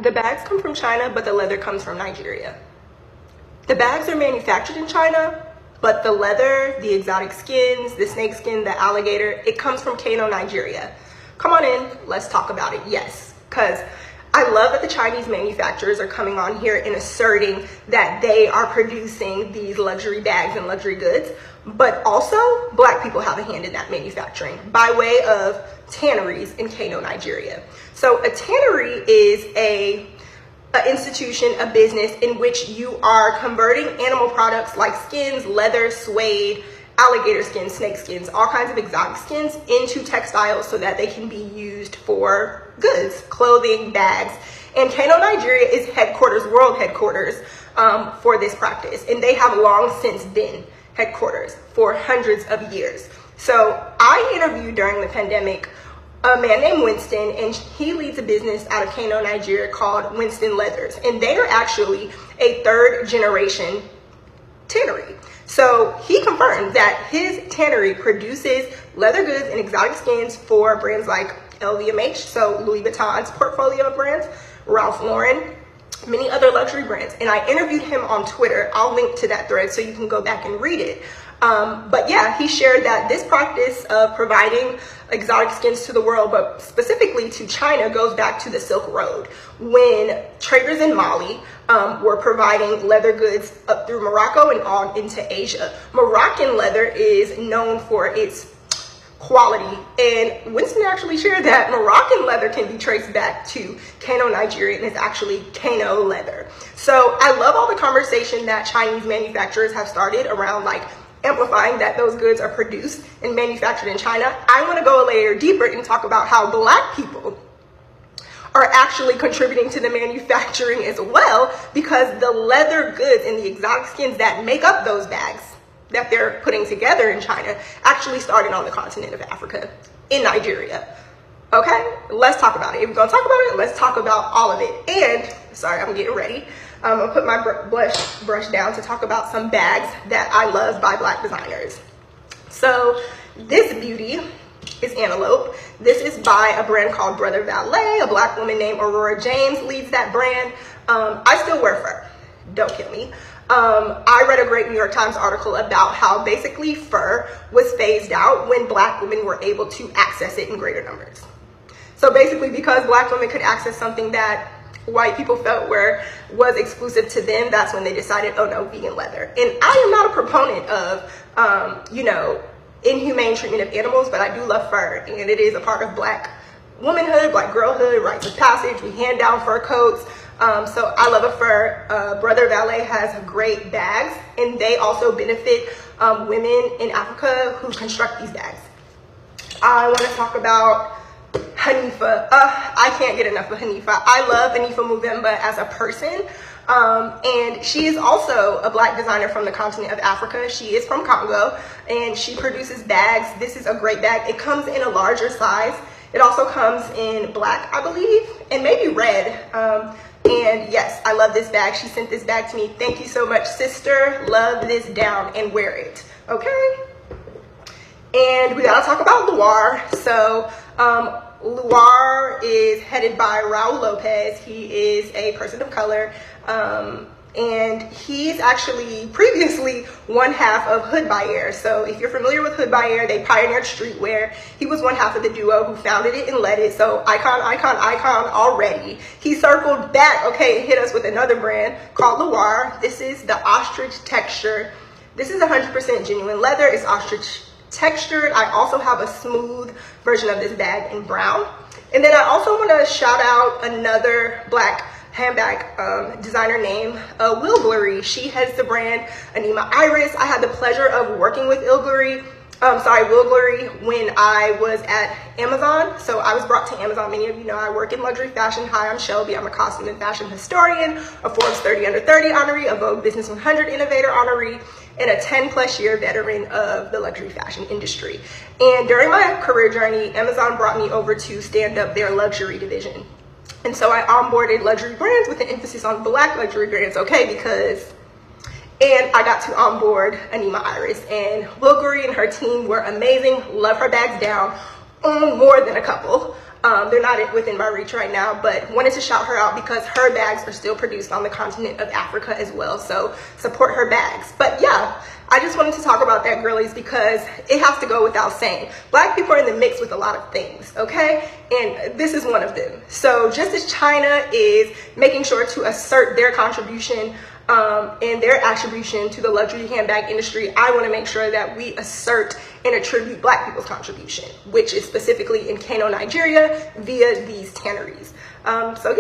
The bags come from China, but the leather comes from Nigeria. The bags are manufactured in China, but the leather, the exotic skins, the snake skin, the alligator, it comes from Kano, Nigeria. Come on in, let's talk about it. Yes, because I love that the Chinese manufacturers are coming on here and asserting that they are producing these luxury bags and luxury goods, but also Black people have a hand in that manufacturing by way of tanneries in Kano, Nigeria. So a tannery is an institution, a business in which you are converting animal products like skins, leather, suede, alligator skins, snake skins, all kinds of exotic skins into textiles so that they can be used for goods, clothing, bags. And Kano, Nigeria is headquarters, world headquarters for this practice. And they have long since been headquarters for hundreds of years. So I interviewed during the pandemic a man named Winston, and he leads a business out of Kano, Nigeria called Winston Leathers. And they are actually a third generation tannery. So he confirmed that his tannery produces leather goods and exotic skins for brands like LVMH, so Louis Vuitton's portfolio of brands, Ralph Lauren, many other luxury brands. And I interviewed him on Twitter. I'll link to that thread so you can go back and read it. But yeah, he shared that this practice of providing exotic skins to the world, but specifically to China, goes back to the Silk Road, when traders in Mali were providing leather goods up through Morocco and on into Asia. Moroccan leather is known for its quality, and Winston actually shared that Moroccan leather can be traced back to Kano, Nigeria, and it's actually Kano leather. So I love all the conversation that Chinese manufacturers have started around like amplifying that those goods are produced and manufactured in China. I want to go a layer deeper and talk about how Black people are actually contributing to the manufacturing as well, because the leather goods and the exotic skins that make up those bags that they're putting together in China actually started on the continent of Africa, in Nigeria. Okay, let's talk about it. If we're gonna talk about it, let's talk about all of it. And sorry, I'm getting ready. I'm gonna put my brush down to talk about some bags that I love by Black designers. So this beauty is Antelope. This is by a brand called Brother Valet. A Black woman named Aurora James leads that brand. I still wear fur, don't kill me. I read a great New York Times article about how basically fur was phased out when Black women were able to access it in greater numbers. So basically, because Black women could access something that white people felt was exclusive to them, that's when they decided, oh no, vegan leather. And I am not a proponent of, inhumane treatment of animals, but I do love fur, and it is a part of Black womanhood, Black girlhood, rites of passage. We hand down fur coats. So I love a fur. Brother Valet has great bags, and they also benefit women in Africa who construct these bags. I want to talk about Hanifa. I can't get enough of Hanifa. I love Hanifa Muvemba as a person. And she is also a Black designer from the continent of Africa. She is from Congo, and she produces bags. This is a great bag. It comes in a larger size. It also comes in black, I believe, and maybe red. And yes, I love this bag. She sent this bag to me. Thank you so much, sister. Love this down and wear it. Okay. And we gotta talk about Luar. So Luar is headed by Raul Lopez. He is a person of color. And he's actually previously one half of Hood by Air. So if you're familiar with Hood by Air, they pioneered streetwear. He was one half of the duo who founded it and led it. So icon already. He circled back, okay, and hit us with another brand called Luar. This is the ostrich texture. This is 100% genuine leather. It's ostrich textured. I also have a smooth version of this bag in brown. And then I also want to shout out another Black handbag designer named Wilglery. She heads the brand Anima Iris. I had the pleasure of working with Wilglery when I was at Amazon. So I was brought to Amazon. Many of you know I work in luxury fashion. Hi, I'm Shelby. I'm a costume and fashion historian, a Forbes 30 Under 30 honoree, a Vogue Business 100 Innovator honoree, and a 10+ year veteran of the luxury fashion industry. And during my career journey, Amazon brought me over to stand up their luxury division. And so I onboarded luxury brands with an emphasis on Black luxury brands, okay, and I got to onboard Anima Iris, and Wilglery and her team were amazing. Love her bags down, own more than a couple. They're not within my reach right now, but wanted to shout her out because her bags are still produced on the continent of Africa as well. So support her bags. But yeah, I just wanted to talk about that, girlies, because it has to go without saying. Black people are in the mix with a lot of things, okay? And this is one of them. So just as China is making sure to assert their contribution and their attribution to the luxury handbag industry, I want to make sure that we assert and attribute Black people's contribution, which is specifically in Kano, Nigeria, via these tanneries. So yeah.